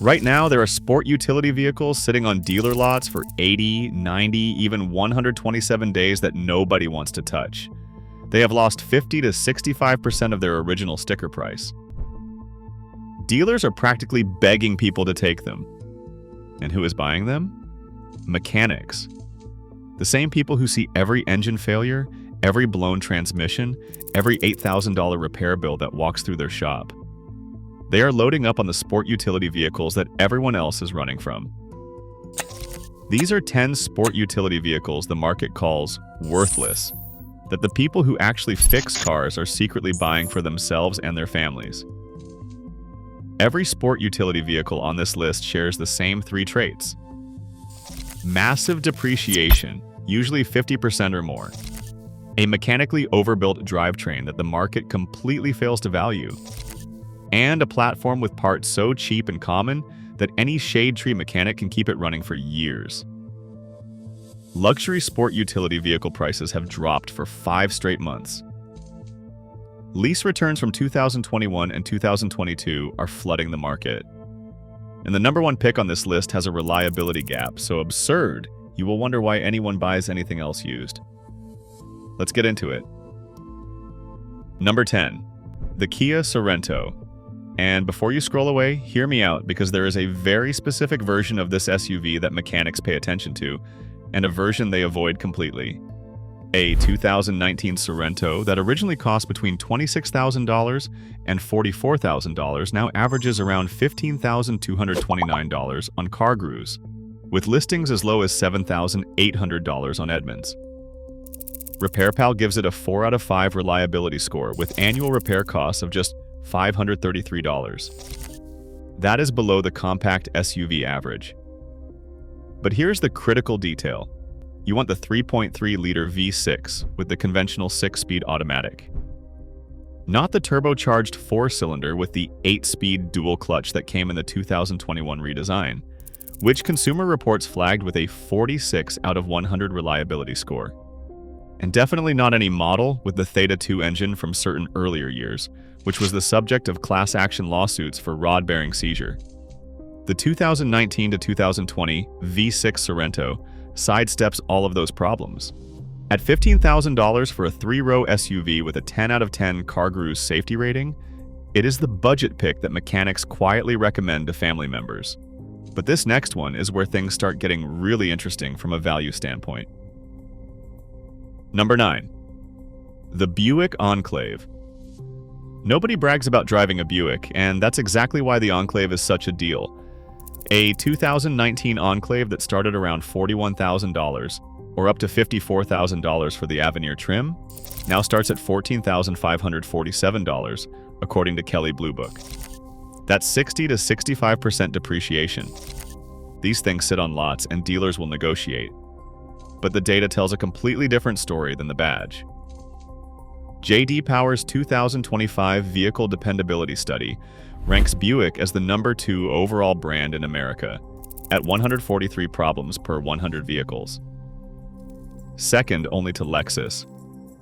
Right now, there are sport utility vehicles sitting on dealer lots for 80, 90, even 127 days that nobody wants to touch. They have lost 50 to 65% of their original sticker price. Dealers are practically begging people to take them. And who is buying them? Mechanics. The same people who see every engine failure, every blown transmission, every $8,000 repair bill that walks through their shop. They are loading up on the sport utility vehicles that everyone else is running from. These are 10 sport utility vehicles the market calls worthless, that the people who actually fix cars are secretly buying for themselves and their families. Every sport utility vehicle on this list shares the same 3 traits. Massive depreciation, usually 50% or more. A mechanically overbuilt drivetrain that the market completely fails to value. And a platform with parts so cheap and common that any shade tree mechanic can keep it running for years. Luxury sport utility vehicle prices have dropped for 5 straight months. Lease returns from 2021 and 2022 are flooding the market. And the number 1 pick on this list has a reliability gap so absurd you will wonder why anyone buys anything else used. Let's get into it. Number 10. The Kia Sorento. And before you scroll away, hear me out because there is a very specific version of this SUV that mechanics pay attention to, and a version they avoid completely. A 2019 Sorento that originally cost between $26,000 and $44,000 now averages around $15,229 on CarGurus, with listings as low as $7,800 on Edmunds. RepairPal gives it a 4 out of 5 reliability score with annual repair costs of just $533. That is below the compact SUV average. But here's the critical detail. You want the 3.3-liter V6 with the conventional 6-speed automatic. Not the turbocharged 4-cylinder with the 8-speed dual clutch that came in the 2021 redesign, which Consumer Reports flagged with a 46 out of 100 reliability score. And definitely not any model with the Theta 2 engine from certain earlier years, which was the subject of class action lawsuits for rod-bearing seizure. The 2019 to 2020 V6 Sorento sidesteps all of those problems. At $15,000 for a 3-row SUV with a 10 out of 10 CarGurus safety rating, it is the budget pick that mechanics quietly recommend to family members. But this next one is where things start getting really interesting from a value standpoint. Number 9. The Buick Enclave. Nobody brags about driving a Buick, and that's exactly why the Enclave is such a deal. A 2019 Enclave that started around $41,000, or up to $54,000 for the Avenir trim, now starts at $14,547, according to Kelley Blue Book. That's 60 to 65% depreciation. These things sit on lots and dealers will negotiate. But the data tells a completely different story than the badge. J.D. Power's 2025 Vehicle Dependability Study ranks Buick as the number 2 overall brand in America, at 143 problems per 100 vehicles. Second only to Lexus.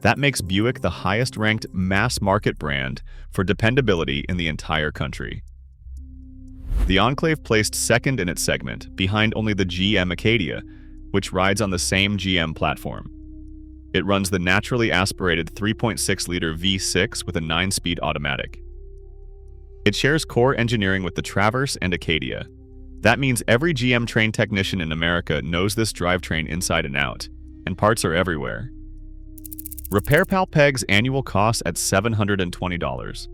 That makes Buick the highest-ranked mass-market brand for dependability in the entire country. The Enclave placed second in its segment, behind only the GM Acadia, which rides on the same GM platform. It runs the naturally aspirated 3.6-liter V6 with a 9-speed automatic. It shares core engineering with the Traverse and Acadia. That means every GM trained technician in America knows this drivetrain inside and out, and parts are everywhere. RepairPal pegs annual costs at $720.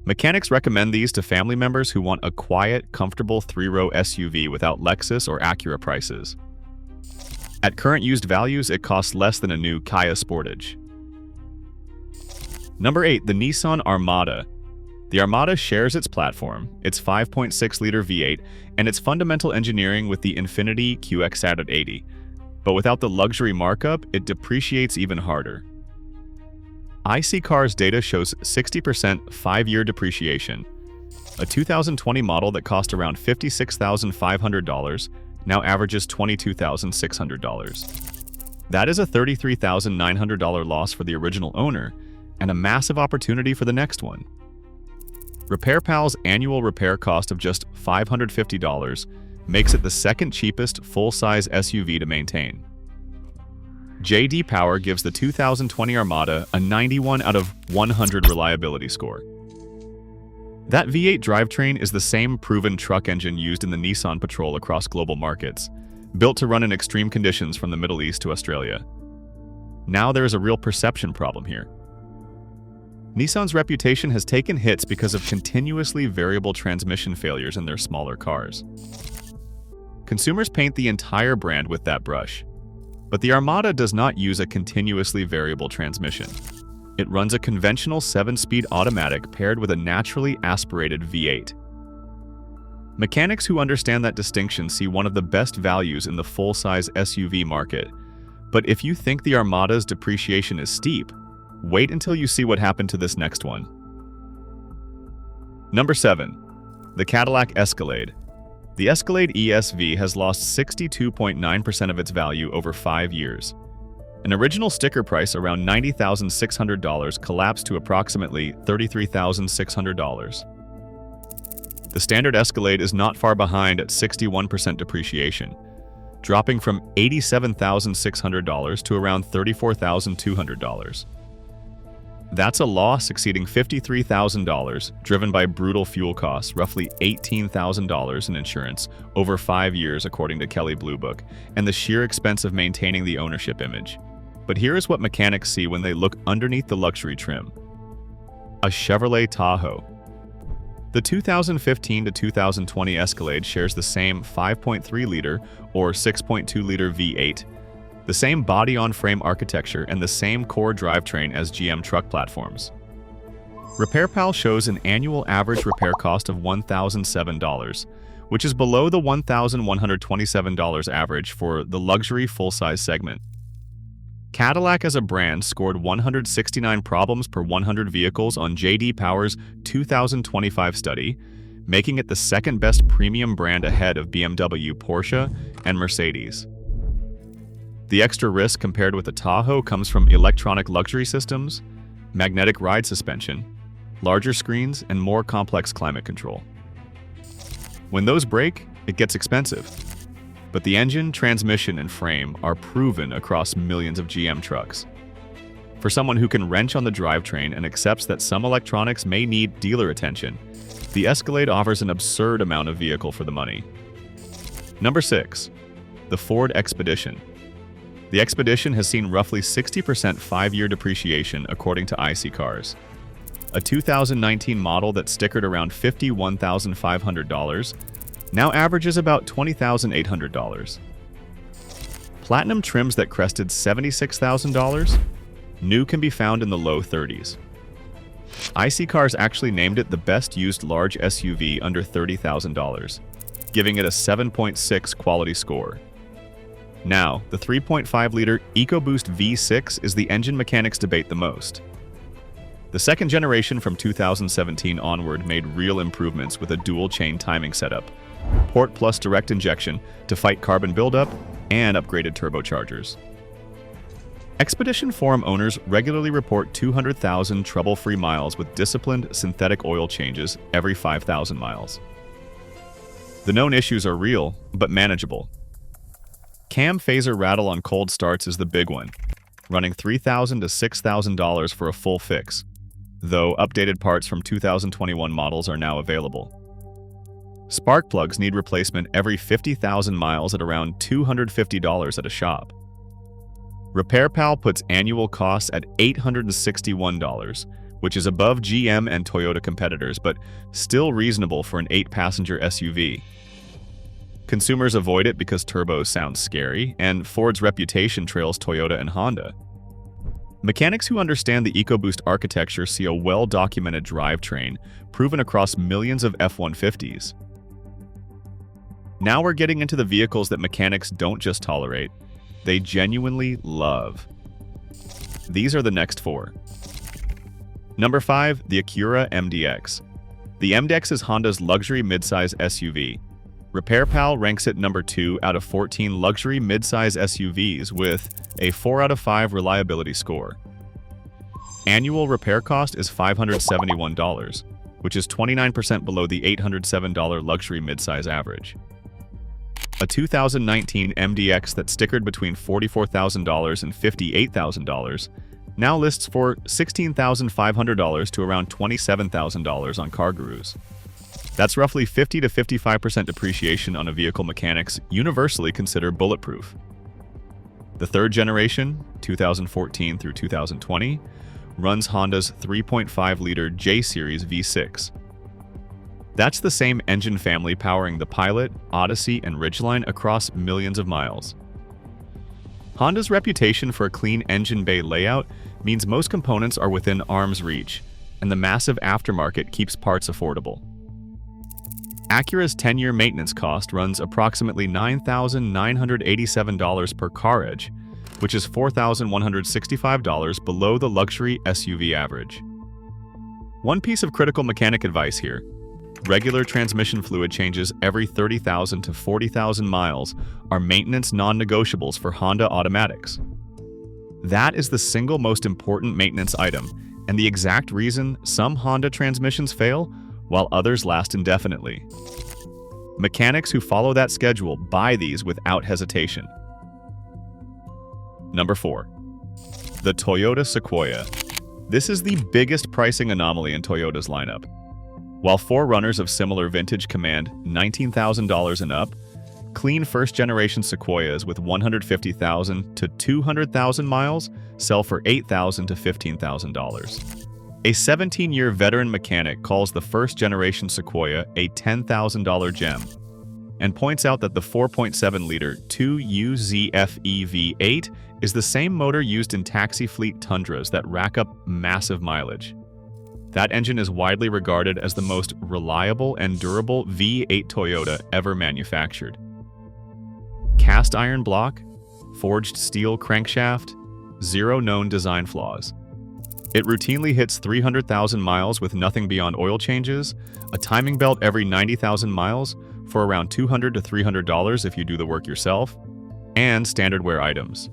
Mechanics recommend these to family members who want a quiet, comfortable 3-row SUV without Lexus or Acura prices. At current used values, it costs less than a new Kia Sportage. Number 8. The Nissan Armada. The Armada shares its platform, its 5.6-liter V8, and its fundamental engineering with the Infiniti QX80. But without the luxury markup, it depreciates even harder. iSeeCars data shows 60% 5-year depreciation. A 2020 model that cost around $56,500 now averages $22,600. That is a $33,900 loss for the original owner and a massive opportunity for the next one. RepairPal's annual repair cost of just $550 makes it the second cheapest full-size SUV to maintain. J.D. Power gives the 2020 Armada a 91 out of 100 reliability score. That V8 drivetrain is the same proven truck engine used in the Nissan Patrol across global markets, built to run in extreme conditions from the Middle East to Australia. Now there is a real perception problem here. Nissan's reputation has taken hits because of continuously variable transmission failures in their smaller cars. Consumers paint the entire brand with that brush. But the Armada does not use a continuously variable transmission. It runs a conventional 7-speed automatic paired with a naturally aspirated V8. Mechanics who understand that distinction see one of the best values in the full-size SUV market. But if you think the Armada's depreciation is steep, wait until you see what happened to this next one. Number 7. The Cadillac Escalade. The Escalade ESV has lost 62.9% of its value over 5 years. An original sticker price around $90,600 collapsed to approximately $33,600. The standard Escalade is not far behind at 61% depreciation, dropping from $87,600 to around $34,200. That's a loss exceeding $53,000, driven by brutal fuel costs, roughly $18,000 in insurance over 5 years according to Kelley Blue Book, and the sheer expense of maintaining the ownership image. But here is what mechanics see when they look underneath the luxury trim. A Chevrolet Tahoe. The 2015 to 2020 Escalade shares the same 5.3-liter or 6.2-liter V8, the same body-on-frame architecture, and the same core drivetrain as GM truck platforms. RepairPal shows an annual average repair cost of $1,007, which is below the $1,127 average for the luxury full-size segment. Cadillac as a brand scored 169 problems per 100 vehicles on J.D. Power's 2025 study, making it the second-best premium brand ahead of BMW, Porsche, and Mercedes. The extra risk compared with the Tahoe comes from electronic luxury systems, magnetic ride suspension, larger screens, and more complex climate control. When those break, it gets expensive. But the engine, transmission, and frame are proven across millions of GM trucks. For someone who can wrench on the drivetrain and accepts that some electronics may need dealer attention, the Escalade offers an absurd amount of vehicle for the money. Number 6. The Ford Expedition. The Expedition has seen roughly 60% 5-year depreciation according to iSeeCars. A 2019 model that stickered around $51,500 now averages about $20,800. Platinum trims that crested $76,000, new can be found in the low 30s. iSeeCars actually named it the best used large SUV under $30,000, giving it a 7.6 quality score. Now, the 3.5-liter EcoBoost V6 is the engine mechanics debate the most. The second generation from 2017 onward made real improvements with a dual-chain timing setup, port plus direct injection to fight carbon buildup, and upgraded turbochargers. Expedition Forum owners regularly report 200,000 trouble-free miles with disciplined synthetic oil changes every 5,000 miles. The known issues are real, but manageable. Cam phaser rattle on cold starts is the big one, running $3,000 to $6,000 for a full fix, though updated parts from 2021 models are now available. Spark plugs need replacement every 50,000 miles at around $250 at a shop. RepairPal puts annual costs at $861, which is above GM and Toyota competitors, but still reasonable for an 8-passenger SUV. Consumers avoid it because turbos sound scary, and Ford's reputation trails Toyota and Honda. Mechanics who understand the EcoBoost architecture see a well-documented drivetrain proven across millions of F-150s. Now we're getting into the vehicles that mechanics don't just tolerate, they genuinely love. These are the next 4. Number 5, the Acura MDX. The MDX is Honda's luxury midsize SUV. RepairPal ranks it number 2 out of 14 luxury midsize SUVs with a 4 out of 5 reliability score. Annual repair cost is $571, which is 29% below the $807 luxury midsize average. A 2019 MDX that stickered between $44,000 and $58,000 now lists for $16,500 to around $27,000 on CarGurus. That's roughly 50 to 55% depreciation on a vehicle mechanics universally consider bulletproof. The third generation, 2014 through 2020, runs Honda's 3.5-liter J-Series V6. That's the same engine family powering the Pilot, Odyssey, and Ridgeline across millions of miles. Honda's reputation for a clean engine bay layout means most components are within arm's reach, and the massive aftermarket keeps parts affordable. Acura's 10-year maintenance cost runs approximately $9,987 per car edge, which is $4,165 below the luxury SUV average. One piece of critical mechanic advice here: regular transmission fluid changes every 30,000 to 40,000 miles are maintenance non-negotiables for Honda automatics. That is the single most important maintenance item, and the exact reason some Honda transmissions fail while others last indefinitely. Mechanics who follow that schedule buy these without hesitation. Number 4. The Toyota Sequoia. This is the biggest pricing anomaly in Toyota's lineup. While 4Runners of similar vintage command $19,000 and up, clean first-generation Sequoias with 150,000 to 200,000 miles sell for $8,000 to $15,000. A 17-year veteran mechanic calls the first-generation Sequoia a $10,000 gem and points out that the 4.7-liter 2UZFE V8 is the same motor used in taxi fleet Tundras that rack up massive mileage. That engine is widely regarded as the most reliable and durable V8 Toyota ever manufactured. Cast iron block, forged steel crankshaft, zero known design flaws. It routinely hits 300,000 miles with nothing beyond oil changes, a timing belt every 90,000 miles for around $200 to $300 if you do the work yourself, and standard wear items.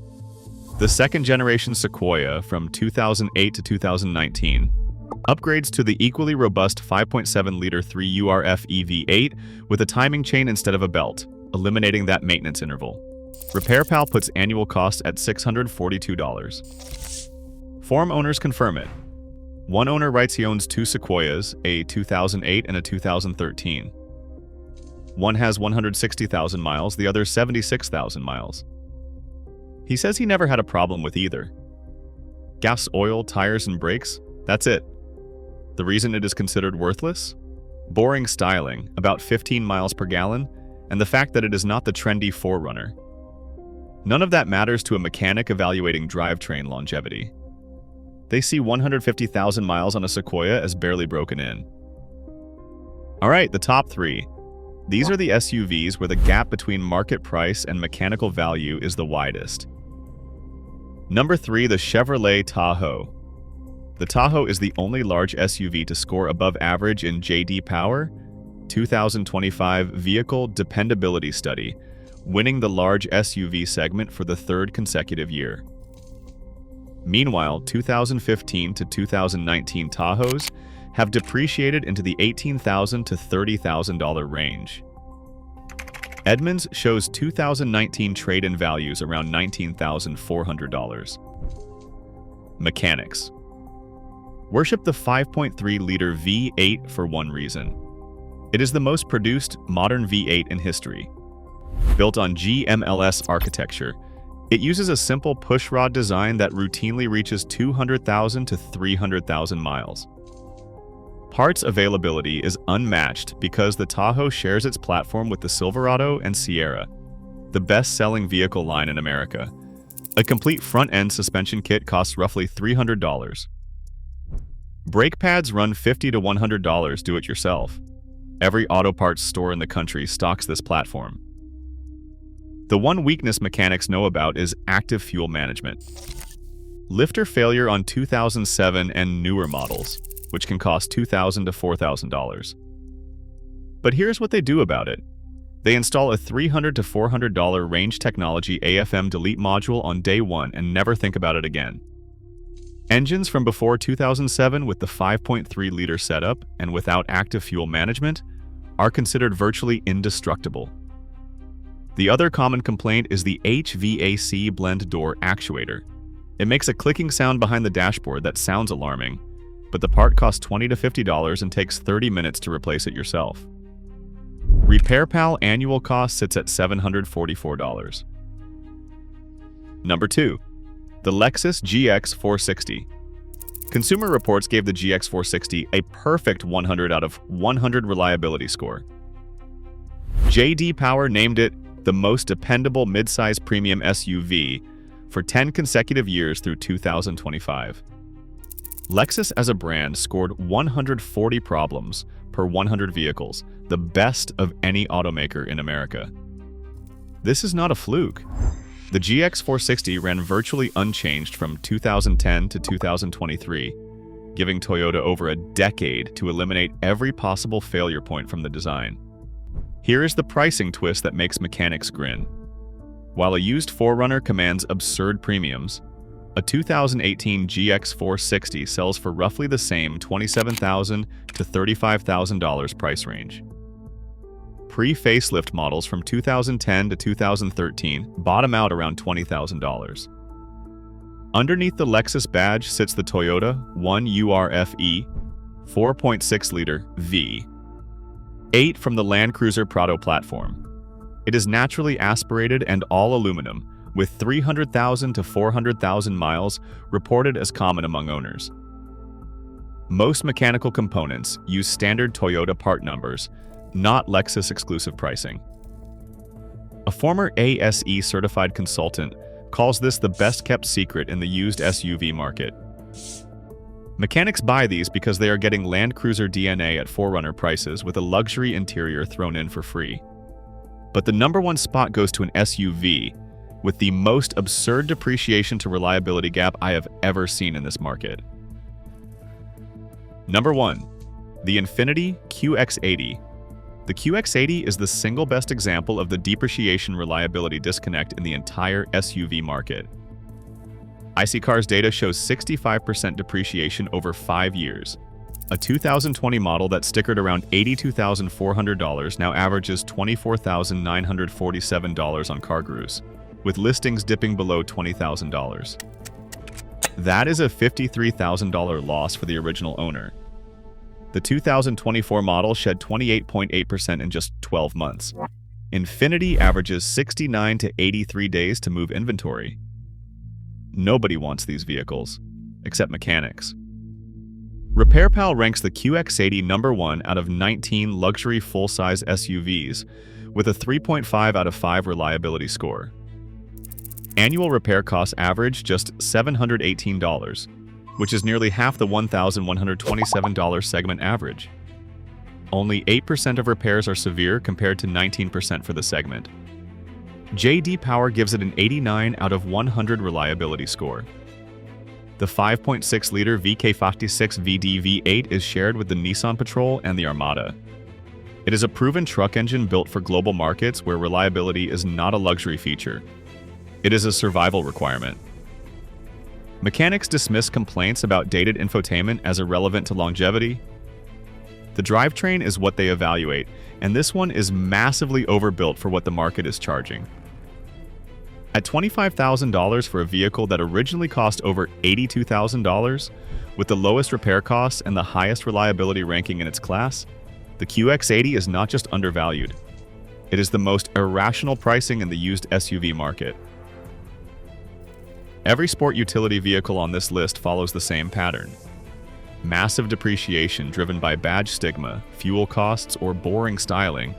The second-generation Sequoia from 2008 to 2019 upgrades to the equally robust 5.7-liter 3URF EV8 with a timing chain instead of a belt, eliminating that maintenance interval. RepairPal puts annual costs at $642. Forum owners confirm it. One owner writes he owns 2 Sequoias, a 2008 and a 2013. One has 160,000 miles, the other 76,000 miles. He says he never had a problem with either. Gas, oil, tires, and brakes, that's it. The reason it is considered worthless? Boring styling, about 15 miles per gallon, and the fact that it is not the trendy 4Runner. None of that matters to a mechanic evaluating drivetrain longevity. They see 150,000 miles on a Sequoia as barely broken in. Alright, the top 3. These are the SUVs where the gap between market price and mechanical value is the widest. Number 3, the Chevrolet Tahoe. The Tahoe is the only large SUV to score above average in J.D. Power 2025 Vehicle Dependability Study, winning the large SUV segment for the 3rd consecutive year. Meanwhile, 2015 to 2019 Tahoes have depreciated into the $18,000 to $30,000 range. Edmunds shows 2019 trade-in values around $19,400. Mechanics. Worship the 5.3-liter V8 for one reason. It is the most produced modern V8 in history. Built on GMLS architecture, it uses a simple pushrod design that routinely reaches 200,000 to 300,000 miles. Parts availability is unmatched because the Tahoe shares its platform with the Silverado and Sierra, the best-selling vehicle line in America. A complete front-end suspension kit costs roughly $300. Brake pads run $50 to $100 do-it-yourself. Every auto parts store in the country stocks this platform. The one weakness mechanics know about is active fuel management. Lifter failure on 2007 and newer models, which can cost $2,000 to $4,000. But here's what they do about it. They install a $300 to $400 range technology AFM delete module on day 1 and never think about it again. Engines from before 2007 with the 5.3-liter setup and without active fuel management are considered virtually indestructible. The other common complaint is the HVAC blend door actuator. It makes a clicking sound behind the dashboard that sounds alarming, but the part costs $20 to $50 and takes 30 minutes to replace it yourself. RepairPal annual cost sits at $744. Number 2. The Lexus GX 460. Consumer Reports gave the GX 460 a perfect 100 out of 100 reliability score. J.D. Power named it the most dependable midsize premium SUV for 10 consecutive years through 2025. Lexus as a brand scored 140 problems per 100 vehicles, the best of any automaker in America. This is not a fluke. The GX 460 ran virtually unchanged from 2010 to 2023, giving Toyota over a decade to eliminate every possible failure point from the design. Here is the pricing twist that makes mechanics grin. While a used 4Runner commands absurd premiums, a 2018 GX 460 sells for roughly the same $27,000 to $35,000 price range. Pre-facelift models from 2010 to 2013 bottom out around $20,000. Underneath the Lexus badge sits the Toyota 1URFE 4.6-liter V8 from the Land Cruiser Prado platform. It is naturally aspirated and all aluminum, with 300,000 to 400,000 miles reported as common among owners. Most mechanical components use standard Toyota part numbers, not Lexus exclusive pricing. A former ASE certified consultant calls this the best-kept secret in the used SUV market. Mechanics buy these because they are getting Land Cruiser DNA at 4Runner prices with a luxury interior thrown in for free. But the number one spot goes to an SUV with the most absurd depreciation to reliability gap I have ever seen in this market. Number 1. The Infiniti QX80. The QX80 is the single best example of the depreciation reliability disconnect in the entire SUV market. iSeeCars data shows 65% depreciation over 5 years. A 2020 model that stickered around $82,400 now averages $24,947 on CarGurus, with listings dipping below $20,000. That is a $53,000 loss for the original owner. The 2024 model shed 28.8% in just 12 months. Infiniti averages 69 to 83 days to move inventory. Nobody wants these vehicles, except mechanics. RepairPal ranks the QX80 number 1 out of 19 luxury full-size SUVs with a 3.5 out of 5 reliability score. Annual repair costs average just $718, which is nearly half the $1,127 segment average. Only 8% of repairs are severe compared to 19% for the segment. J.D. Power gives it an 89 out of 100 reliability score. The 5.6-liter VK56 VD V8 is shared with the Nissan Patrol and the Armada. It is a proven truck engine built for global markets where reliability is not a luxury feature. It is a survival requirement. Mechanics dismiss complaints about dated infotainment as irrelevant to longevity. The drivetrain is what they evaluate, and this one is massively overbuilt for what the market is charging. At $25,000 for a vehicle that originally cost over $82,000, with the lowest repair costs and the highest reliability ranking in its class, the QX80 is not just undervalued. It is the most irrational pricing in the used SUV market. Every sport utility vehicle on this list follows the same pattern. Massive depreciation driven by badge stigma, fuel costs, or boring styling,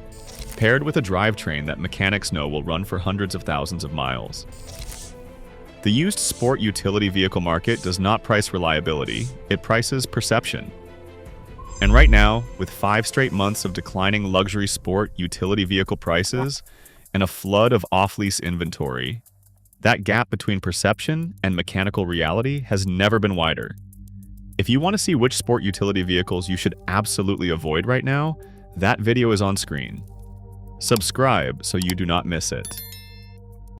paired with a drivetrain that mechanics know will run for hundreds of thousands of miles. The used sport utility vehicle market does not price reliability, it prices perception. And right now, with 5 straight months of declining luxury sport utility vehicle prices and a flood of off-lease inventory, that gap between perception and mechanical reality has never been wider. If you want to see which sport utility vehicles you should absolutely avoid right now, that video is on screen. Subscribe so you do not miss it.